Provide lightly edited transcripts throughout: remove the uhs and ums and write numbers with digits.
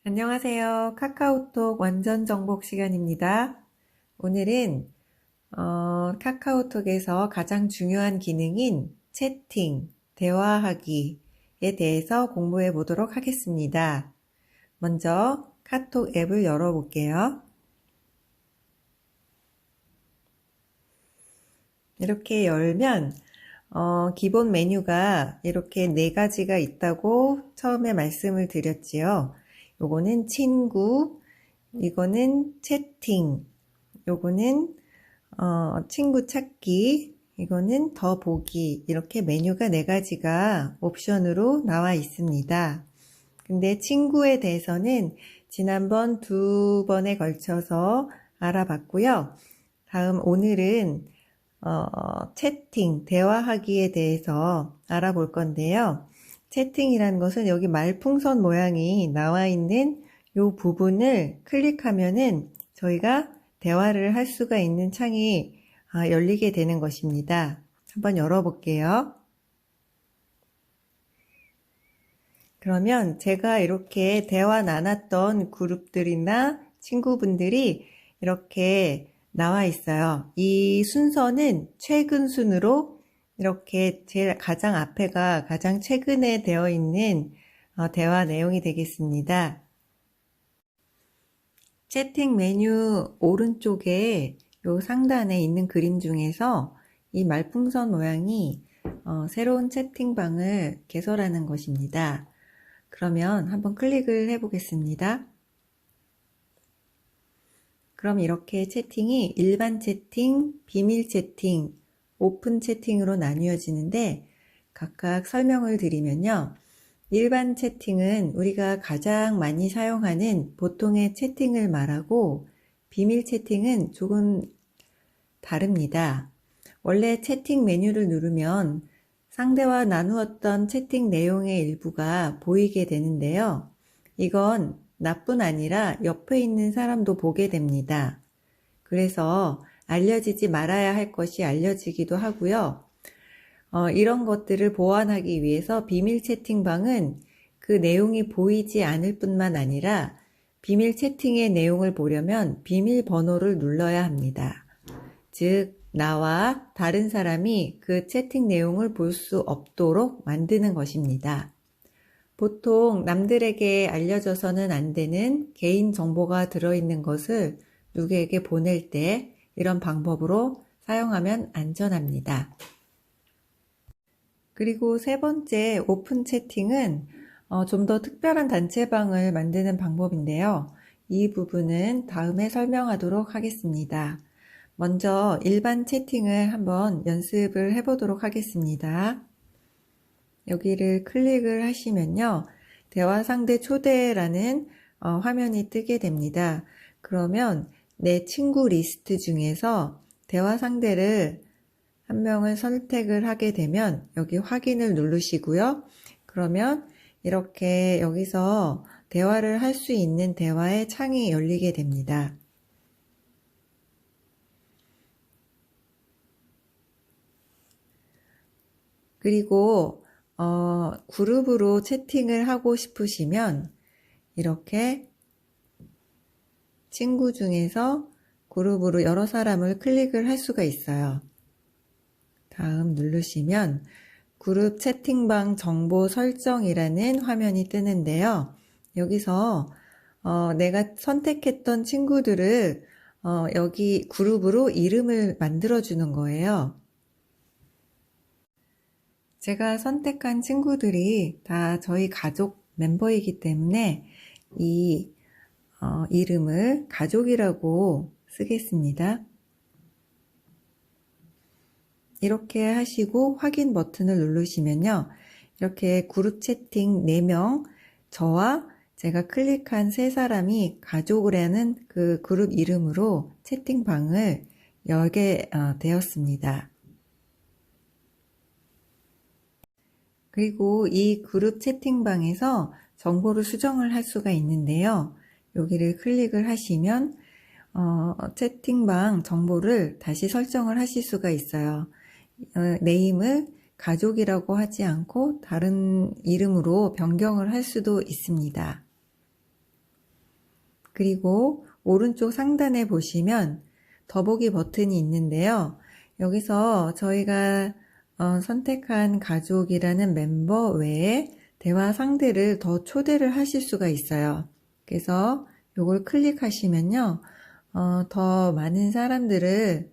안녕하세요. 카카오톡 완전 정복 시간입니다. 오늘은 카카오톡에서 가장 중요한 기능인 채팅, 대화하기에 대해서 공부해 보도록 하겠습니다. 먼저 카톡 앱을 열어볼게요. 이렇게 열면 기본 메뉴가 이렇게 네 가지가 있다고 처음에 말씀을 드렸지요. 요거는 친구, 이거는 채팅, 요거는 친구 찾기, 이거는 더 보기, 이렇게 메뉴가 네 가지가 옵션으로 나와 있습니다. 근데 친구에 대해서는 지난번 두 번에 걸쳐서 알아봤고요. 오늘은 채팅, 대화하기에 대해서 알아볼 건데요. 채팅이라는 것은 여기 말풍선 모양이 나와 있는 이 부분을 클릭하면은 저희가 대화를 할 수가 있는 창이 열리게 되는 것입니다. 한번 열어볼게요. 그러면 제가 이렇게 대화 나눴던 그룹들이나 친구분들이 이렇게 나와 있어요. 이 순서는 최근 순으로 이렇게 제일 가장 앞에가 가장 최근에 되어 있는 대화 내용이 되겠습니다. 채팅 메뉴 오른쪽에 요 상단에 있는 그림 중에서 이 말풍선 모양이 새로운 채팅방을 개설하는 것입니다. 그러면 한번 클릭을 해 보겠습니다. 그럼 이렇게 채팅이 일반 채팅, 비밀 채팅, 오픈 채팅으로 나뉘어지는데 각각 설명을 드리면요. 일반 채팅은 우리가 가장 많이 사용하는 보통의 채팅을 말하고 비밀 채팅은 조금 다릅니다. 원래 채팅 메뉴를 누르면 상대와 나누었던 채팅 내용의 일부가 보이게 되는데요. 이건 나뿐 아니라 옆에 있는 사람도 보게 됩니다. 그래서 알려지지 말아야 할 것이 알려지기도 하고요. 이런 것들을 보완하기 위해서 비밀 채팅방은 그 내용이 보이지 않을 뿐만 아니라 비밀 채팅의 내용을 보려면 비밀번호를 눌러야 합니다. 즉, 나와 다른 사람이 그 채팅 내용을 볼 수 없도록 만드는 것입니다. 보통 남들에게 알려져서는 안 되는 개인 정보가 들어있는 것을 누구에게 보낼 때 이런 방법으로 사용하면 안전합니다. 그리고 세 번째 오픈 채팅은 좀 더 특별한 단체방을 만드는 방법인데요. 이 부분은 다음에 설명하도록 하겠습니다. 먼저 일반 채팅을 한번 연습을 해보도록 하겠습니다. 여기를 클릭을 하시면요. 대화 상대 초대라는 화면이 뜨게 됩니다. 그러면 내 친구 리스트 중에서 대화 상대를 한 명을 선택을 하게 되면 여기 확인을 누르시고요. 그러면 이렇게 여기서 대화를 할 수 있는 대화의 창이 열리게 됩니다. 그리고 그룹으로 채팅을 하고 싶으시면 이렇게 친구 중에서 그룹으로 여러 사람을 클릭을 할 수가 있어요. 다음 누르시면 그룹 채팅방 정보 설정이라는 화면이 뜨는데요. 여기서 내가 선택했던 친구들을 여기 그룹으로 이름을 만들어 주는 거예요. 제가 선택한 친구들이 다 저희 가족 멤버이기 때문에 이 이름을 가족이라고 쓰겠습니다. 이렇게 하시고 확인 버튼을 누르시면요. 이렇게 그룹 채팅 4명, 저와 제가 클릭한 3사람이 가족이라는 그 그룹 이름으로 채팅방을 열게 되었습니다. 그리고 이 그룹 채팅방에서 정보를 수정을 할 수가 있는데요. 여기를 클릭을 하시면 채팅방 정보를 다시 설정을 하실 수가 있어요. 네임을 가족이라고 하지 않고 다른 이름으로 변경을 할 수도 있습니다. 그리고 오른쪽 상단에 보시면 더보기 버튼이 있는데요. 여기서 저희가 선택한 가족이라는 멤버 외에 대화 상대를 더 초대를 하실 수가 있어요. 그래서 이걸 클릭하시면요. 더 많은 사람들을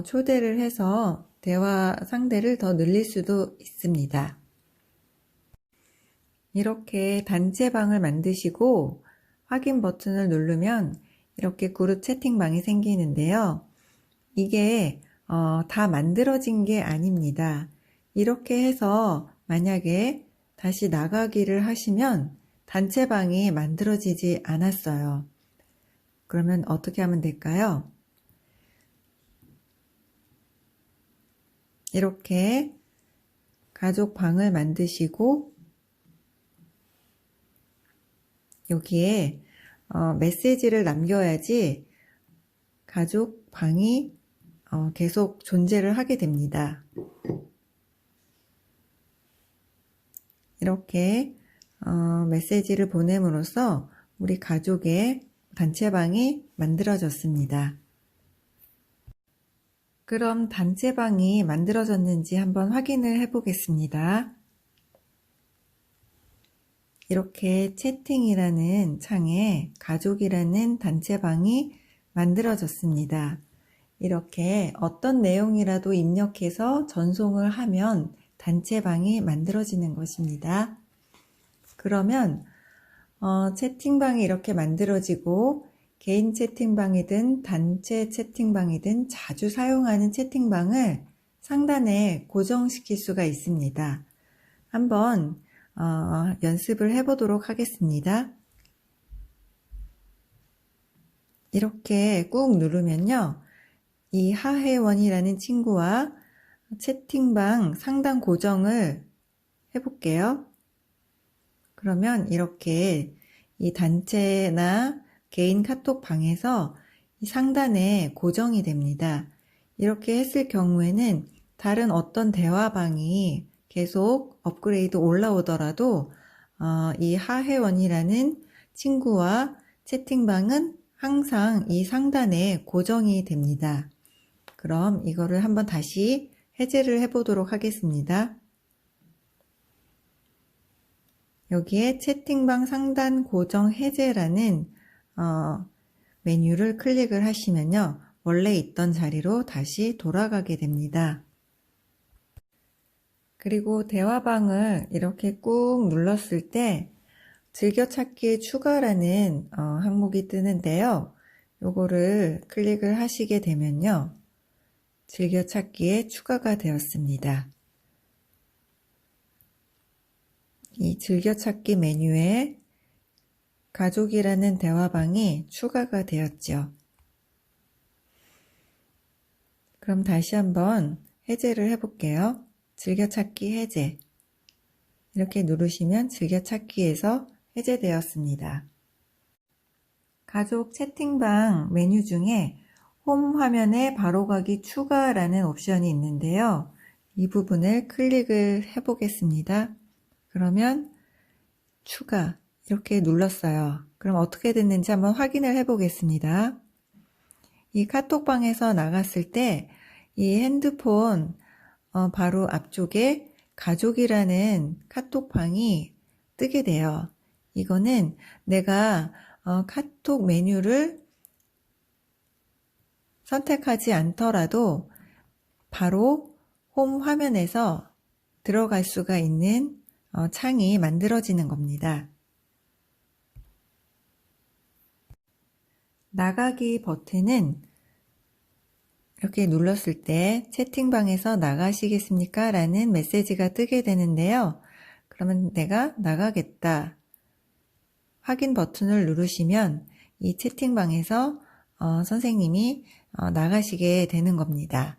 초대를 해서 대화 상대를 더 늘릴 수도 있습니다. 이렇게 단체방을 만드시고 확인 버튼을 누르면 이렇게 그룹 채팅방이 생기는데요. 이게 다 만들어진 게 아닙니다. 이렇게 해서 만약에 다시 나가기를 하시면 단체방이 만들어지지 않았어요. 그러면 어떻게 하면 될까요? 이렇게 가족방을 만드시고 여기에 메시지를 남겨야지 가족방이 계속 존재를 하게 됩니다. 이렇게 메시지를 보냄으로써 우리 가족의 단체방이 만들어졌습니다. 그럼 단체방이 만들어졌는지 한번 확인을 해 보겠습니다. 이렇게 채팅이라는 창에 가족이라는 단체방이 만들어졌습니다. 이렇게 어떤 내용이라도 입력해서 전송을 하면 단체방이 만들어지는 것입니다. 그러면 채팅방이 이렇게 만들어지고 개인 채팅방이든 단체 채팅방이든 자주 사용하는 채팅방을 상단에 고정시킬 수가 있습니다. 한번 연습을 해보도록 하겠습니다. 이렇게 꾹 누르면요. 이 하혜원이라는 친구와 채팅방 상단 고정을 해볼게요. 그러면 이렇게 이 단체나 개인 카톡 방에서 이 상단에 고정이 됩니다. 이렇게 했을 경우에는 다른 어떤 대화방이 계속 업그레이드 올라오더라도 이 하혜원이라는 친구와 채팅방은 항상 이 상단에 고정이 됩니다. 그럼 이거를 한번 다시 해제를 해보도록 하겠습니다. 여기에 채팅방 상단 고정 해제라는 메뉴를 클릭을 하시면요. 원래 있던 자리로 다시 돌아가게 됩니다. 그리고 대화방을 이렇게 꾹 눌렀을 때 즐겨찾기에 추가라는 항목이 뜨는데요. 요거를 클릭을 하시게 되면요. 즐겨찾기에 추가가 되었습니다. 이 즐겨찾기 메뉴에 가족이라는 대화방이 추가가 되었죠. 그럼 다시 한번 해제를 해볼게요. 즐겨찾기 해제. 이렇게 누르시면 즐겨찾기에서 해제되었습니다. 가족 채팅방 메뉴 중에 홈 화면에 바로가기 추가라는 옵션이 있는데요. 이 부분을 클릭을 해보겠습니다. 그러면 추가 이렇게 눌렀어요. 그럼 어떻게 됐는지 한번 확인을 해보겠습니다. 이 카톡방에서 나갔을 때 이 핸드폰 바로 앞쪽에 가족이라는 카톡방이 뜨게 돼요. 이거는 내가 카톡 메뉴를 선택하지 않더라도 바로 홈 화면에서 들어갈 수가 있는 창이 만들어지는 겁니다. 나가기 버튼은 이렇게 눌렀을 때 채팅방에서 나가시겠습니까? 라는 메시지가 뜨게 되는데요. 그러면 내가 나가겠다. 확인 버튼을 누르시면 이 채팅방에서 선생님이 나가시게 되는 겁니다.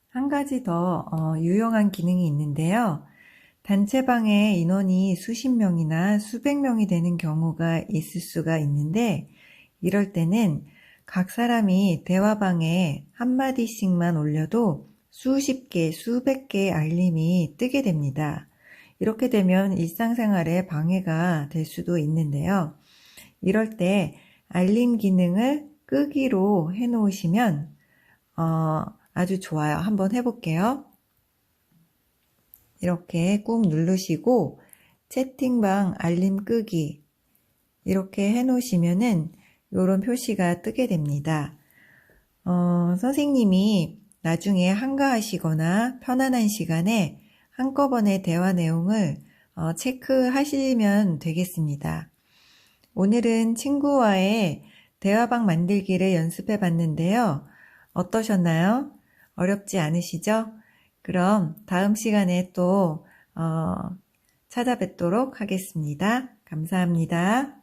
한 가지 더 유용한 기능이 있는데요. 단체방에 인원이 수십 명이나 수백 명이 되는 경우가 있을 수가 있는데 이럴 때는 각 사람이 대화방에 한마디씩만 올려도 수십 개, 수백 개의 알림이 뜨게 됩니다. 이렇게 되면 일상생활에 방해가 될 수도 있는데요. 이럴 때 알림 기능을 끄기로 해 놓으시면 아주 좋아요. 한번 해볼게요. 이렇게 꾹 누르시고 채팅방 알림 끄기 이렇게 해 놓으시면은 이런 표시가 뜨게 됩니다. 선생님이 나중에 한가하시거나 편안한 시간에 한꺼번에 대화 내용을 체크하시면 되겠습니다. 오늘은 친구와의 대화방 만들기를 연습해 봤는데요. 어떠셨나요? 어렵지 않으시죠? 그럼 다음 시간에 또 찾아뵙도록 하겠습니다. 감사합니다.